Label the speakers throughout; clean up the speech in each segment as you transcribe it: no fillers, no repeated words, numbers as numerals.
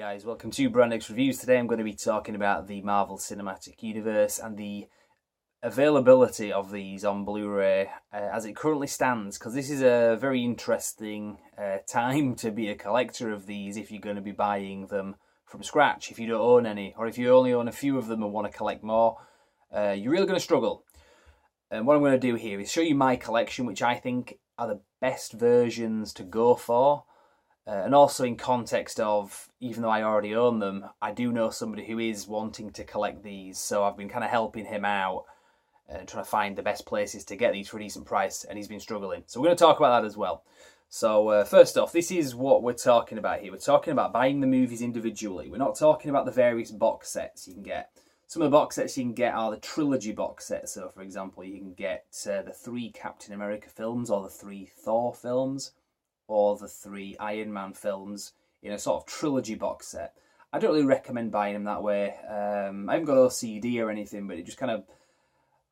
Speaker 1: guys, welcome to Brand X Reviews. Today I'm going to be talking about the Marvel Cinematic Universe and the availability of these on Blu-ray as it currently stands, because this is a very interesting time to be a collector of these if you're going to be buying them from scratch. If you don't own any, or if you only own a few of them and want to collect more, you're really going to struggle. And what I'm going to do here is show you my collection, which I think are the best versions to go for. And also in context of, even though I already own them, I do know somebody who is wanting to collect these, so I've been kind of helping him out and trying to find the best places to get these for a decent price, and he's been struggling. So we're going to talk about that as well. So first off, this is what we're talking about here. We're talking about buying the movies individually. We're not talking about the various box sets you can get. Some of the box sets you can get are the trilogy box sets. So for example, you can get the 3 Captain America films or the 3 Thor films, or the 3 Iron Man films in a sort of trilogy box set. I don't really recommend buying them that way. I haven't got OCD or anything, but it just kind of...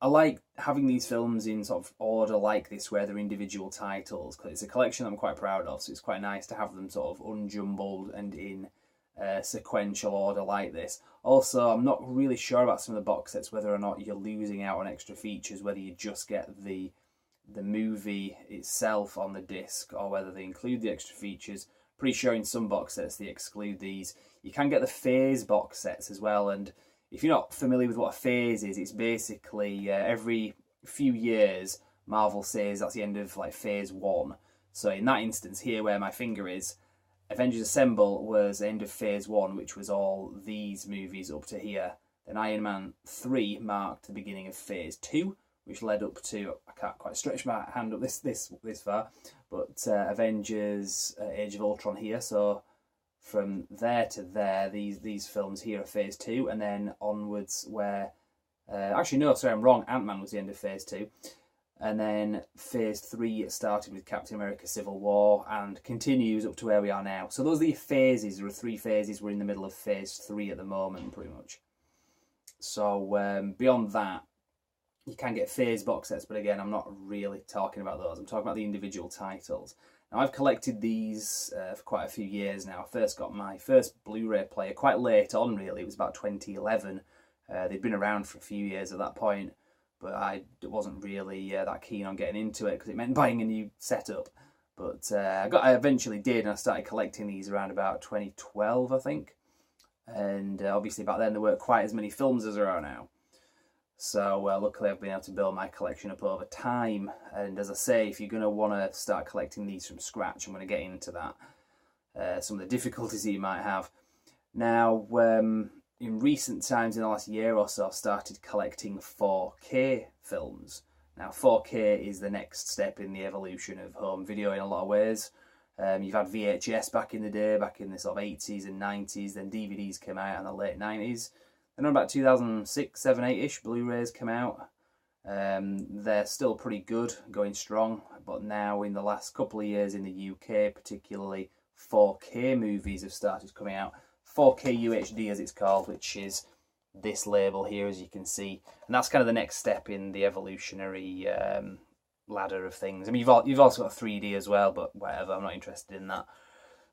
Speaker 1: I like having these films in sort of order like this, where they're individual titles, because it's a collection I'm quite proud of, so it's quite nice to have them sort of unjumbled and in sequential order like this. Also, I'm not really sure about some of the box sets, whether or not you're losing out on extra features, whether you just get the movie itself on the disc or whether they include the extra features. Pretty sure in some box sets they exclude these. You can get the phase box sets as well, and if you're not familiar with what a phase is, it's basically every few years Marvel says that's the end of like phase 1. So in that instance here where my finger is, Avengers Assemble was the end of phase 1, which was all these movies up to here. Then Iron Man 3 marked the beginning of phase 2, which led up to, I can't quite stretch my hand up this far, but Avengers Age of Ultron here. So from there to there, these films here are phase 2, and then onwards where, actually no, sorry, I'm wrong, Ant-Man was the end of phase 2, and then phase 3 started with Captain America Civil War and continues up to where we are now. So those are the phases. There are 3 phases. We're in the middle of phase 3 at the moment, pretty much. So beyond that, you can get phase box sets, but again, I'm not really talking about those. I'm talking about the individual titles. Now, I've collected these for quite a few years now. I first got my first Blu-ray player quite late on, really. It was about 2011. They'd been around for a few years at that point, but I wasn't really that keen on getting into it because it meant buying a new setup. But I eventually did, and I started collecting these around about 2012, I think. And obviously back then there weren't quite as many films as there are now. So luckily I've been able to build my collection up over time, and as I say, if you're going to want to start collecting these from scratch, I'm going to get into that, some of the difficulties that you might have. Now, in recent times, in the last year or so, I've started collecting 4K films. Now 4K is the next step in the evolution of home video in a lot of ways. You've had VHS back in the day, back in the sort of 80s and 90s, then DVDs came out in the late 90s. Then about 2006, 7, 8-ish, Blu-rays come out. They're still pretty good, going strong, but now in the last couple of years in the UK particularly, 4K movies have started coming out. 4K UHD as it's called, which is this label here, as you can see. And that's kind of the next step in the evolutionary ladder of things. I mean, you've also got 3D as well, but whatever, I'm not interested in that.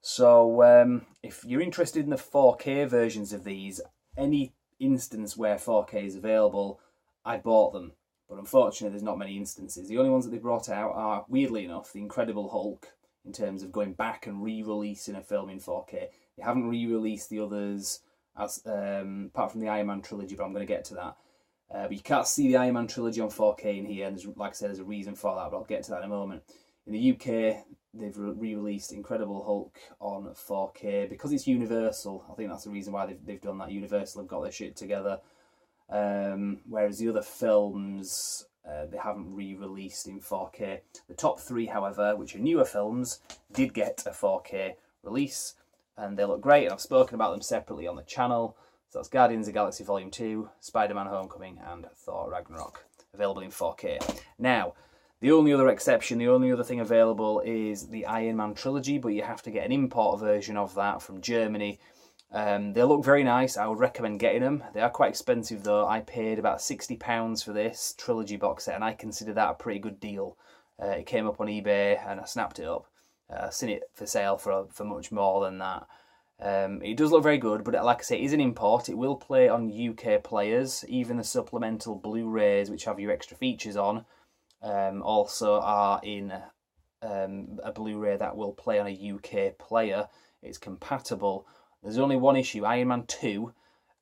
Speaker 1: So if you're interested in the 4K versions of these, any instance where 4K is available, I bought them, but unfortunately there's not many instances. The only ones that they brought out are, weirdly enough, The Incredible Hulk, in terms of going back and re-releasing a film in 4K. They haven't re-released the others, as apart from the Iron Man Trilogy, but I'm going to get to that. But you can't see the Iron Man Trilogy on 4K in here, and like I said, there's a reason for that, but I'll get to that in a moment. In the UK, they've re-released Incredible Hulk on 4K because it's Universal. I think that's the reason why they've done that. Universal have got their shit together. Whereas the other films, they haven't re-released in 4K. The top 3, however, which are newer films, did get a 4K release, and they look great, and I've spoken about them separately on the channel. So that's Guardians of the Galaxy Volume 2, Spider-Man Homecoming, and Thor Ragnarok, available in 4K. Now, the only other exception, the only other thing available is the Iron Man Trilogy, but you have to get an import version of that from Germany. They look very nice. I would recommend getting them. They are quite expensive though. I paid about £60 for this trilogy box set, and I consider that a pretty good deal. It came up on eBay and I snapped it up. I've seen it for sale for much more than that. It does look very good, but like I say, it is an import. It will play on UK players. Even the supplemental Blu-rays, which have your extra features on, also are in a Blu-ray that will play on a UK player. It's compatible. There's only one issue. Iron Man 2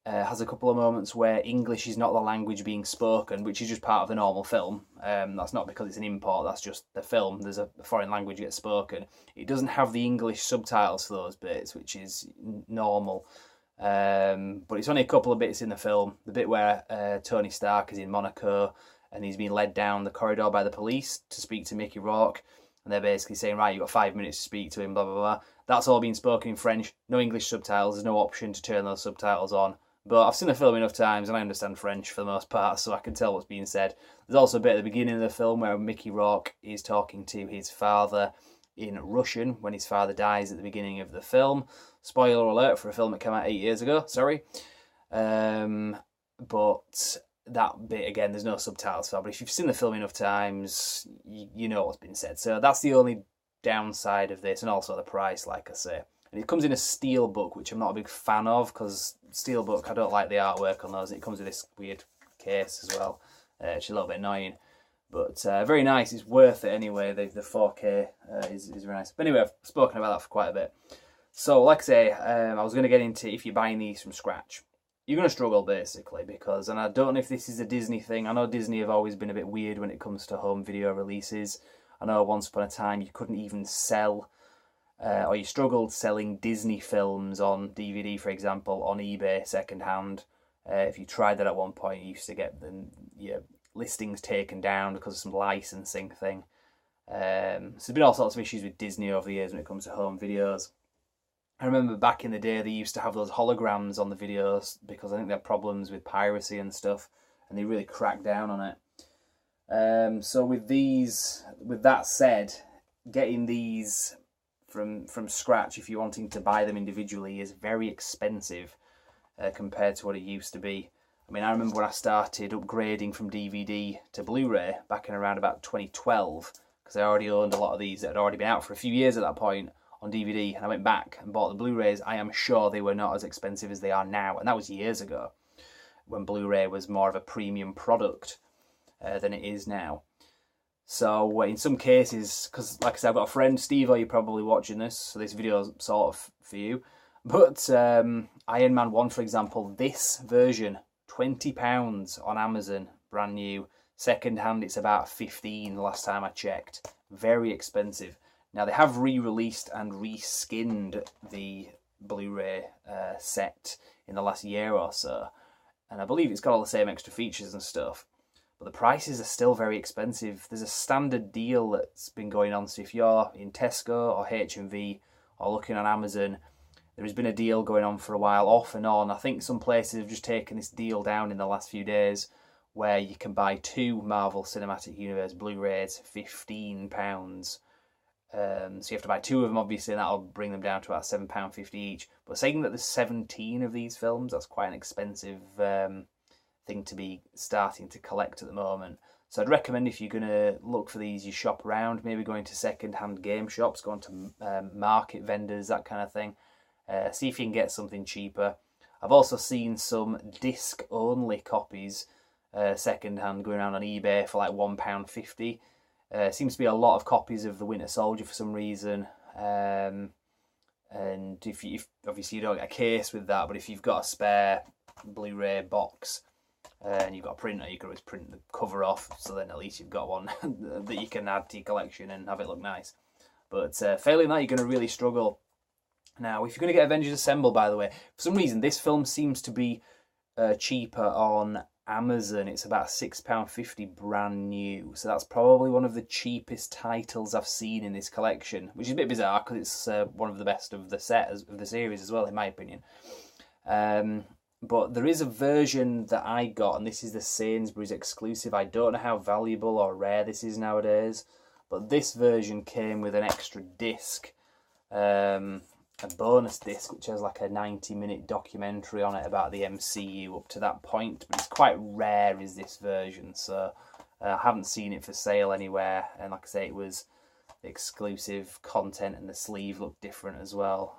Speaker 1: has a couple of moments where English is not the language being spoken, which is just part of the normal film. That's not because it's an import, that's just the film. There's a foreign language that gets spoken. It doesn't have the English subtitles for those bits, which is normal. But it's only a couple of bits in the film. The bit where Tony Stark is in Monaco and he's being led down the corridor by the police to speak to Mickey Rourke. And they're basically saying, right, you've got 5 minutes to speak to him, blah, blah, blah. That's all being spoken in French. No English subtitles. There's no option to turn those subtitles on. But I've seen the film enough times and I understand French for the most part, so I can tell what's being said. There's also a bit at the beginning of the film where Mickey Rourke is talking to his father in Russian when his father dies at the beginning of the film. Spoiler alert for a film that came out 8 years ago, sorry. But that bit, again, there's no subtitles for. But if you've seen the film enough times, you know what's been said. So that's the only downside of this, and also the price, like I say. And it comes in a steelbook, which I'm not a big fan of, because steelbook, I don't like the artwork on those. It comes with this weird case as well, which is a little bit annoying. But very nice, it's worth it anyway. The 4K is very nice. But anyway, I've spoken about that for quite a bit. So, like I say, I was going to get into if you're buying these from scratch. You're going to struggle, basically, because, and I don't know if this is a Disney thing. I know Disney have always been a bit weird when it comes to home video releases. I know once upon a time you couldn't even sell, or you struggled selling Disney films on DVD, for example, on eBay secondhand. If you tried that at one point, you used to get your listings taken down because of some licensing thing. So there's been all sorts of issues with Disney over the years when it comes to home videos. I remember back in the day they used to have those holograms on the videos because I think they had problems with piracy and stuff, and they really cracked down on it. So with that said, getting these from scratch, if you're wanting to buy them individually, is very expensive compared to what it used to be. I mean, I remember when I started upgrading from DVD to Blu-ray back in around about 2012, because I already owned a lot of these that had already been out for a few years at that point on DVD, and I went back and bought the Blu-rays. I am sure they were not as expensive as they are now, and that was years ago, when Blu-ray was more of a premium product than it is now. So in some cases, because like I said, I've got a friend, Steve, you're probably watching this, so this video is sort of for you. But Iron Man 1, for example, this version, £20 on Amazon, brand new. Second hand, it's about 15 the last time I checked. Very expensive. Now, they have re-released and re-skinned the Blu-ray set in the last year or so. And I believe it's got all the same extra features and stuff. But the prices are still very expensive. There's a standard deal that's been going on. So if you're in Tesco or HMV or looking on Amazon, there has been a deal going on for a while, off and on. I think some places have just taken this deal down in the last few days, where you can buy 2 Marvel Cinematic Universe Blu-rays, £15. So you have to buy 2 of them, obviously, and that'll bring them down to about £7.50 each. But saying that there's 17 of these films, that's quite an expensive thing to be starting to collect at the moment. So I'd recommend, if you're going to look for these, you shop around, maybe going to second-hand game shops, going to market vendors, that kind of thing. See if you can get something cheaper. I've also seen some disc-only copies second-hand going around on eBay for like £1.50. Seems to be a lot of copies of The Winter Soldier for some reason. And if obviously you don't get a case with that, but if you've got a spare Blu-ray box and you've got a printer, you can always print the cover off, so then at least you've got one that you can add to your collection and have it look nice. But failing that, you're going to really struggle. Now, if you're going to get Avengers Assemble, by the way, for some reason this film seems to be cheaper on Amazon. It's about £6.50 brand new, so that's probably one of the cheapest titles I've seen in this collection, which is a bit bizarre because it's one of the best of the series as well, in my opinion. But there is a version that I got, and this is the Sainsbury's exclusive. I don't know how valuable or rare this is nowadays, but this version came with an extra disc, a bonus disc, which has like a 90-minute documentary on it about the MCU up to that point, but it's quite rare is this version, so I haven't seen it for sale anywhere. And like I say, it was the exclusive content and the sleeve look different as well.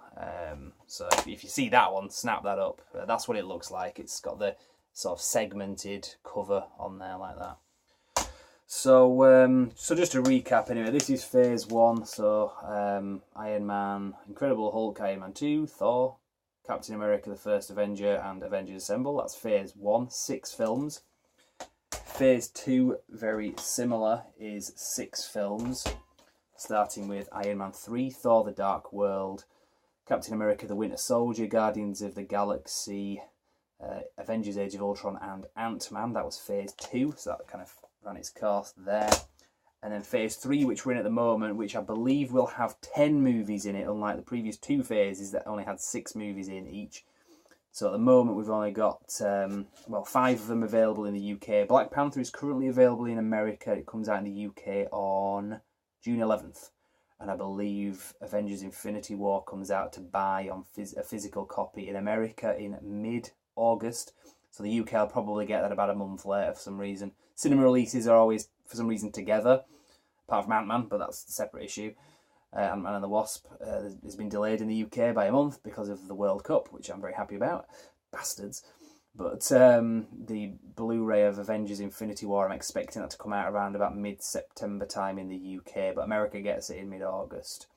Speaker 1: So if you see that one, snap that up. That's what it looks like. It's got the sort of segmented cover on there like that. So so just to recap anyway, this is phase 1. So Iron Man, Incredible Hulk, Iron Man 2, Thor, Captain America, the First Avenger, and Avengers Assemble. That's phase 1, 6 films. Phase 2, very similar, is 6 films, starting with Iron Man 3, Thor the Dark World, Captain America the Winter Soldier, Guardians of the Galaxy, Avengers Age of Ultron, and Ant-Man. That was phase 2, so that kind of ran its course there. And then phase 3, which we're in at the moment, which I believe will have 10 movies in it, unlike the previous 2 phases that only had 6 movies in each. So at the moment we've only got, well, 5 of them available in the UK. Black Panther is currently available in America. It comes out in the UK on June 11th. And I believe Avengers Infinity War comes out to buy on a physical copy in America in mid-August. So the UK will probably get that about a month later for some reason. Cinema releases are always, for some reason, together, apart from Ant-Man, but that's a separate issue. Ant-Man and the Wasp has been delayed in the UK by a month because of the World Cup, which I'm very happy about. Bastards. But the Blu-ray of Avengers Infinity War, I'm expecting that to come out around about mid-September time in the UK, but America gets it in mid-August.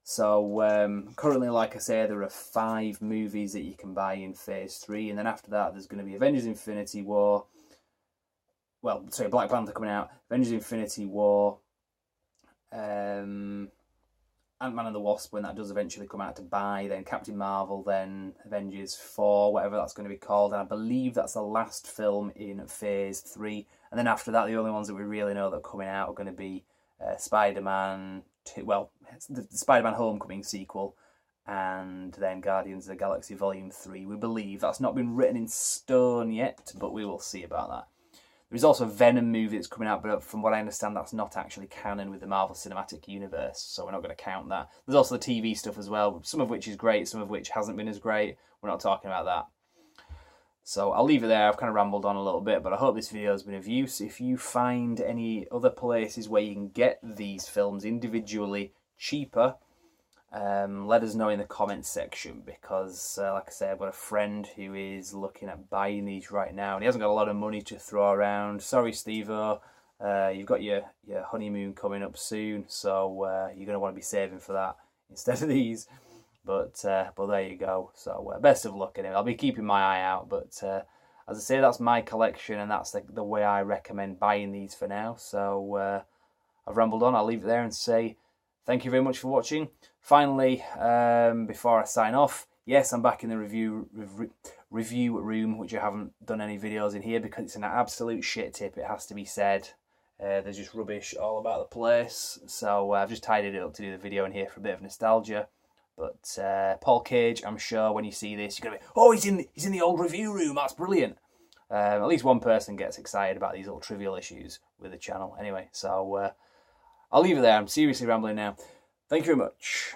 Speaker 1: So currently, like I say, there are 5 movies that you can buy in phase 3, and then after that there's going to be Avengers Infinity War, well, sorry, Black Panther coming out, Avengers Infinity War, Ant-Man and the Wasp, when that does eventually come out to buy, then Captain Marvel, then Avengers 4, whatever that's going to be called, and I believe that's the last film in phase 3, and then after that the only ones that we really know that are coming out are going to be Spider-Man 2, well, the Spider-Man Homecoming sequel, and then Guardians of the Galaxy Volume 3. We believe that's not been written in stone yet, but we will see about that. There's also a Venom movie that's coming out, but from what I understand, that's not actually canon with the Marvel Cinematic Universe, so we're not going to count that. There's also the TV stuff as well, some of which is great, some of which hasn't been as great. We're not talking about that. So I'll leave it there. I've kind of rambled on a little bit, but I hope this video has been of use. If you find any other places where you can get these films individually cheaper, let us know in the comments section, because like I say, I've got a friend who is looking at buying these right now and he hasn't got a lot of money to throw around. Sorry, Steve-O, you've got your honeymoon coming up soon, so you're going to want to be saving for that instead of these. But there you go. So best of luck anyway. I'll be keeping my eye out, but as I say, that's my collection and that's the way I recommend buying these for now. So I've rambled on. I'll leave it there and say thank you very much for watching. Finally, before I sign off, yes, I'm back in the review room, which I haven't done any videos in here because it's an absolute shit tip, it has to be said. There's just rubbish all about the place, so I've just tidied it up to do the video in here for a bit of nostalgia. But Paul Cage, I'm sure when you see this, you're going to be, oh, he's in the old review room, that's brilliant. At least one person gets excited about these little trivial issues with the channel. Anyway, so I'll leave it there. I'm seriously rambling now. Thank you very much.